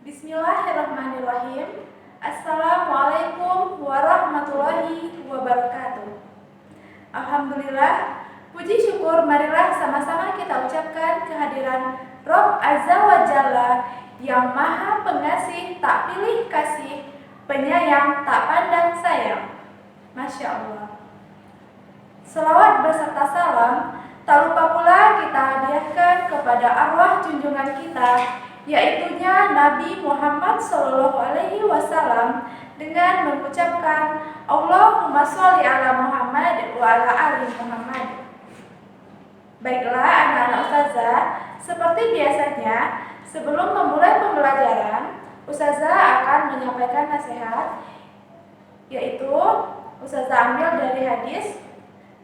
Bismillahirrahmanirrahim. Assalamualaikum warahmatullahi wabarakatuh. Alhamdulillah, puji syukur marilah sama-sama kita ucapkan kehadiran Rob Azza wa Jalla yang maha pengasih tak pilih kasih, penyayang tak pandang sayang. Masya Allah. Selawat beserta salam tak lupa pula kita hadiahkan kepada arwah junjungan kita, yaitunya Nabi Muhammad SAW, dengan mengucapkan Allahumma sholli ala Muhammad wa ala ali Muhammad. Baiklah anak-anak ustazah, seperti biasanya sebelum memulai pembelajaran, ustazah akan menyampaikan nasihat, yaitu ustazah ambil dari hadis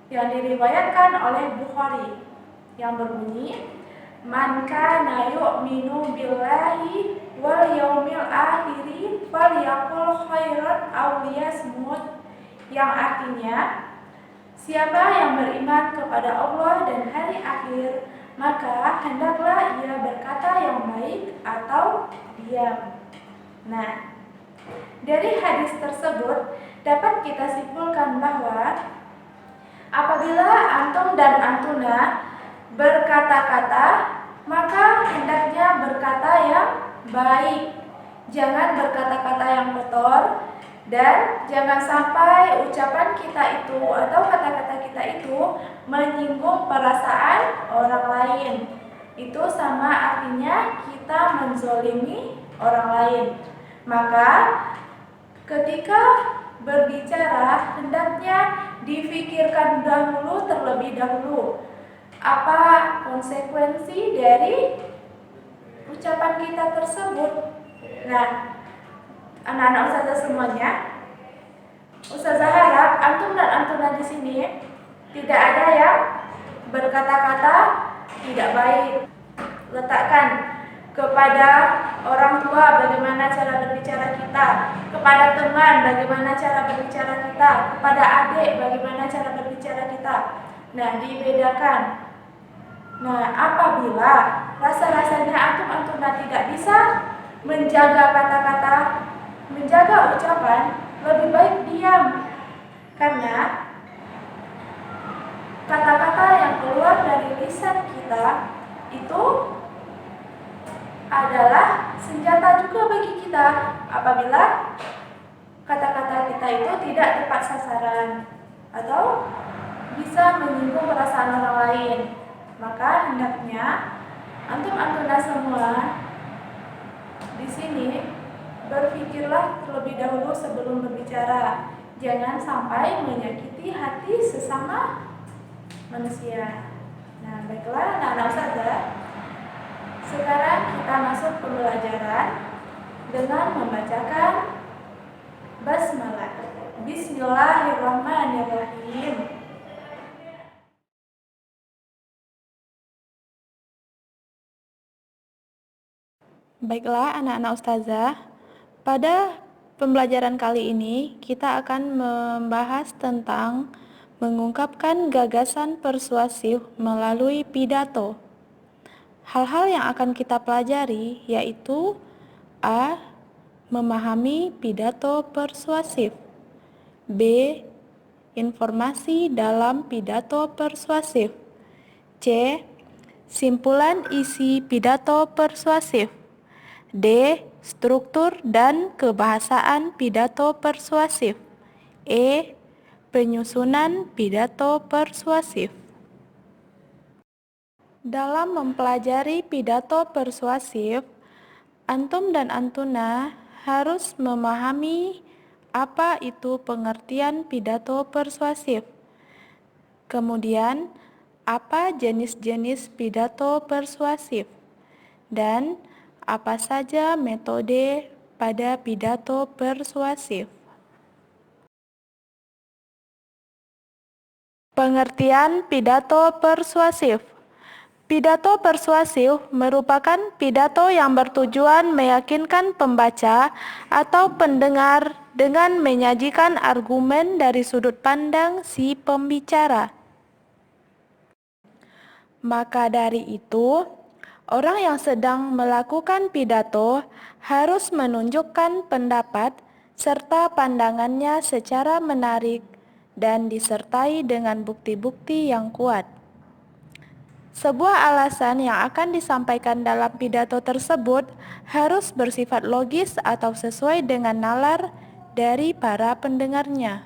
yang diriwayatkan oleh Bukhari yang berbunyi, man kana yu'minu billahi wal yaumil akhiri falyaqul khairan aw liyasmut, yang artinya siapa yang beriman kepada Allah dan hari akhir, maka hendaklah ia berkata yang baik atau diam. Nah, dari hadis tersebut dapat kita simpulkan bahwa apabila antum dan antuna berkata-kata, maka hendaknya berkata yang baik. Jangan berkata-kata yang kotor, dan jangan sampai ucapan kita itu atau kata-kata kita itu menyinggung perasaan orang lain. Itu sama artinya kita menzolimi orang lain. Maka ketika berbicara hendaknya difikirkan terlebih dahulu apa konsekuensi dari ucapan kita tersebut. Nah, anak-anak ustazah semuanya, ustazah harap antum dan antuna di sini tidak ada yang berkata-kata tidak baik. Letakkan kepada orang tua bagaimana cara berbicara kita, kepada teman bagaimana cara berbicara kita, kepada adik bagaimana cara berbicara kita. Nah, dibedakan. Nah, apabila rasa-rasanya antum-antuna tidak bisa menjaga kata-kata, menjaga ucapan, lebih baik diam. Karena kata-kata yang keluar dari lisan kita itu adalah senjata juga bagi kita apabila kata-kata kita itu tidak tepat sasaran atau bisa menyinggung perasaan orang lain. Maka hendaknya antum-antuna semua di sini berpikirlah terlebih dahulu sebelum berbicara. Jangan sampai menyakiti hati sesama manusia. Nah, baiklah anak-anak ustazah, sekarang kita masuk pembelajaran dengan membacakan basmalah. Bismillahirrahmanirrahim. Baiklah anak-anak ustazah, pada pembelajaran kali ini kita akan membahas tentang mengungkapkan gagasan persuasif melalui pidato. Hal-hal yang akan kita pelajari yaitu A. Memahami pidato persuasif. B. Informasi dalam pidato persuasif. C. Simpulan isi pidato persuasif. D. Struktur dan kebahasaan pidato persuasif. E. Penyusunan pidato persuasif. Dalam mempelajari pidato persuasif, antum dan antuna harus memahami apa itu pengertian pidato persuasif. Kemudian, apa jenis-jenis pidato persuasif dan apa saja metode pada pidato persuasif. Pengertian pidato persuasif. Pidato persuasif merupakan pidato yang bertujuan meyakinkan pembaca atau pendengar dengan menyajikan argumen dari sudut pandang si pembicara. Maka dari itu, Orang yang sedang melakukan pidato harus menunjukkan pendapat serta pandangannya secara menarik dan disertai dengan bukti-bukti yang kuat. Sebuah alasan yang akan disampaikan dalam pidato tersebut harus bersifat logis atau sesuai dengan nalar dari para pendengarnya.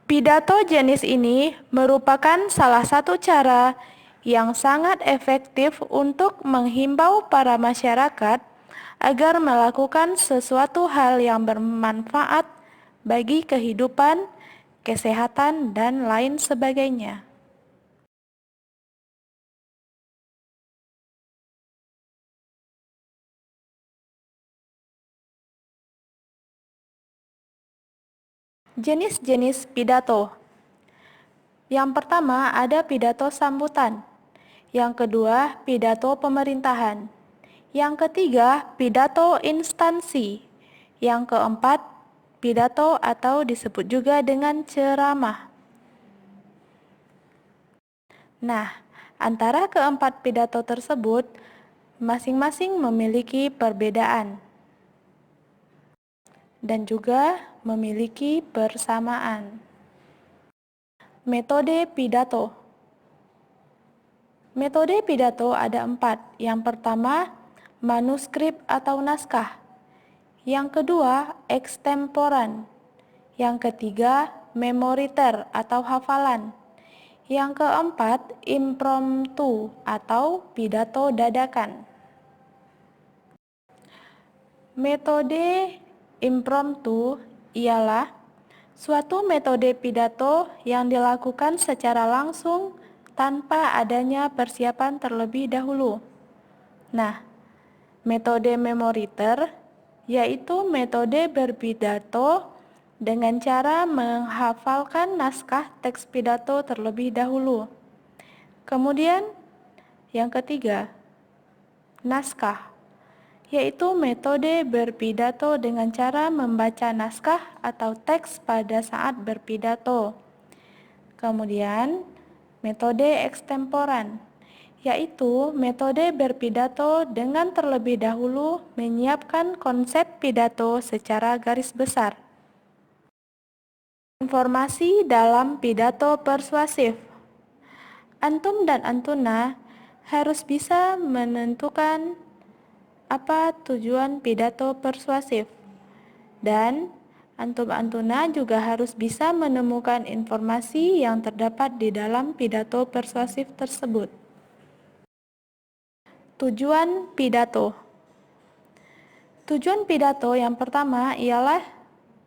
Pidato jenis ini merupakan salah satu cara yang sangat efektif untuk menghimbau para masyarakat agar melakukan sesuatu hal yang bermanfaat bagi kehidupan, kesehatan, dan lain sebagainya. Jenis-jenis pidato. Yang pertama ada pidato sambutan. Yang kedua, pidato pemerintahan. Yang ketiga, pidato instansi. Yang keempat, pidato atau disebut juga dengan ceramah. Nah, antara keempat pidato tersebut masing-masing memiliki perbedaan dan juga memiliki persamaan. Metode pidato. Metode pidato ada 4. Yang pertama, manuskrip atau naskah. Yang kedua, ekstemporan. Yang ketiga, memoriter atau hafalan. Yang keempat, impromptu atau pidato dadakan. Metode impromptu ialah suatu metode pidato yang dilakukan secara langsung tanpa adanya persiapan terlebih dahulu. Nah, metode memoriter yaitu metode berpidato dengan cara menghafalkan naskah teks pidato terlebih dahulu. Kemudian, yang ketiga, naskah, yaitu metode berpidato dengan cara membaca naskah atau teks pada saat berpidato. Kemudian, metode ekstemporan, yaitu metode berpidato dengan terlebih dahulu menyiapkan konsep pidato secara garis besar. Informasi dalam pidato persuasif. Antum dan antuna harus bisa menentukan apa tujuan pidato persuasif. Dan antum-antuna juga harus bisa menemukan informasi yang terdapat di dalam pidato persuasif tersebut. Tujuan pidato. Tujuan pidato yang pertama ialah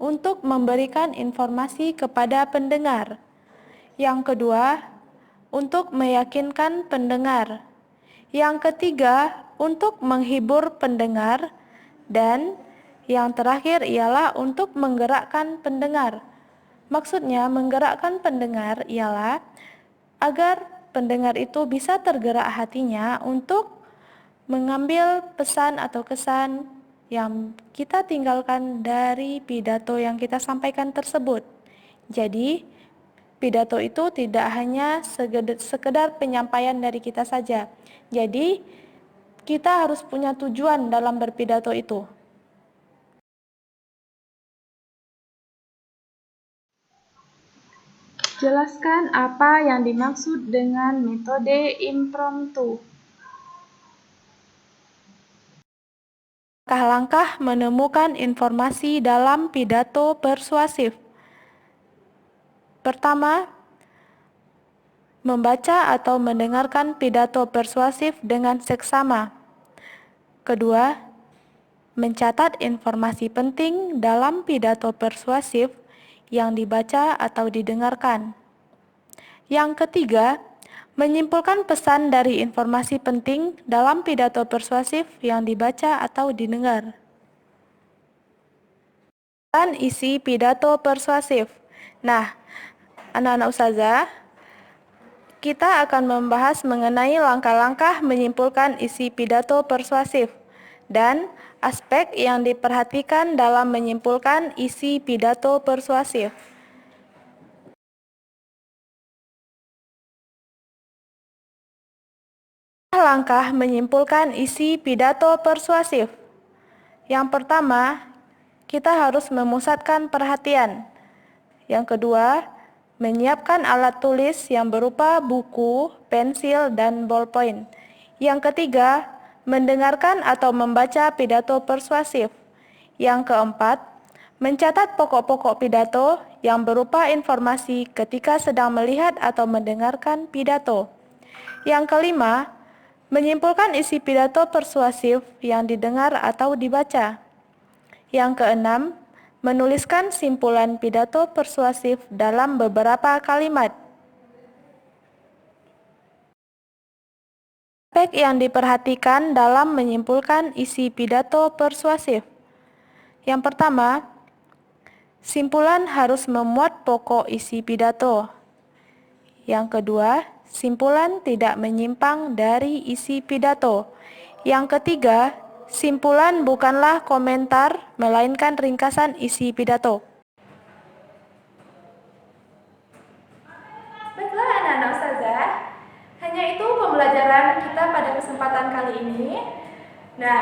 untuk memberikan informasi kepada pendengar. Yang kedua, untuk meyakinkan pendengar. Yang ketiga, untuk menghibur pendengar. Dan yang terakhir ialah untuk menggerakkan pendengar. Maksudnya, menggerakkan pendengar ialah agar pendengar itu bisa tergerak hatinya untuk mengambil pesan atau kesan yang kita tinggalkan dari pidato yang kita sampaikan tersebut. Jadi, pidato itu tidak hanya sekedar penyampaian dari kita saja. Jadi, kita harus punya tujuan dalam berpidato itu. Jelaskan apa yang dimaksud dengan metode impromptu. Langkah-langkah menemukan informasi dalam pidato persuasif. Pertama, membaca atau mendengarkan pidato persuasif dengan seksama. Kedua, mencatat informasi penting dalam pidato persuasif yang dibaca atau didengarkan. Yang ketiga, menyimpulkan pesan dari informasi penting dalam pidato persuasif yang dibaca atau didengar. Dan isi pidato persuasif. Nah, anak-anak ustazah, kita akan membahas mengenai langkah-langkah menyimpulkan isi pidato persuasif dan aspek yang diperhatikan dalam menyimpulkan isi pidato persuasif. Langkah menyimpulkan isi pidato persuasif. Yang pertama, kita harus memusatkan perhatian. Yang kedua, menyiapkan alat tulis yang berupa buku, pensil, dan ballpoint. Yang ketiga, mendengarkan atau membaca pidato persuasif. Yang keempat, mencatat pokok-pokok pidato yang berupa informasi ketika sedang melihat atau mendengarkan pidato. Yang kelima, menyimpulkan isi pidato persuasif yang didengar atau dibaca. Yang keenam, menuliskan simpulan pidato persuasif dalam beberapa kalimat. Aspek yang diperhatikan dalam menyimpulkan isi pidato persuasif. Yang pertama, simpulan harus memuat pokok isi pidato. Yang kedua, simpulan tidak menyimpang dari isi pidato. Yang ketiga, simpulan bukanlah komentar, melainkan ringkasan isi pidato. Baiklah anak-anak ustazah, hanya itu pembelajaran kita pada kesempatan kali ini. Nah,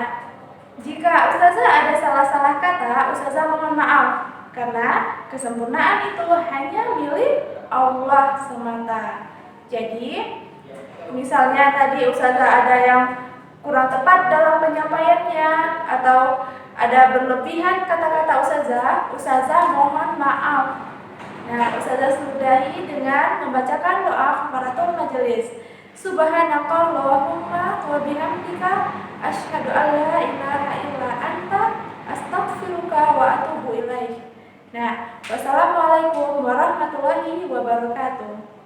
jika ustazah ada salah-salah kata, ustazah mohon maaf, karena kesempurnaan itu hanya milik Allah semata. Jadi, misalnya tadi ustazah ada yang kurang tepat dalam penyampaiannya atau ada berlebihan kata-kata ustazah mohon maaf. Nah, ustazah sudahi dengan membacakan doa kafaratul majelis. Subhanakallahumma wa bihamdika asyhadu an la ilaha illa anta astaghfiruka wa atubu ilaik. Nah, wassalamualaikum warahmatullahi wabarakatuh.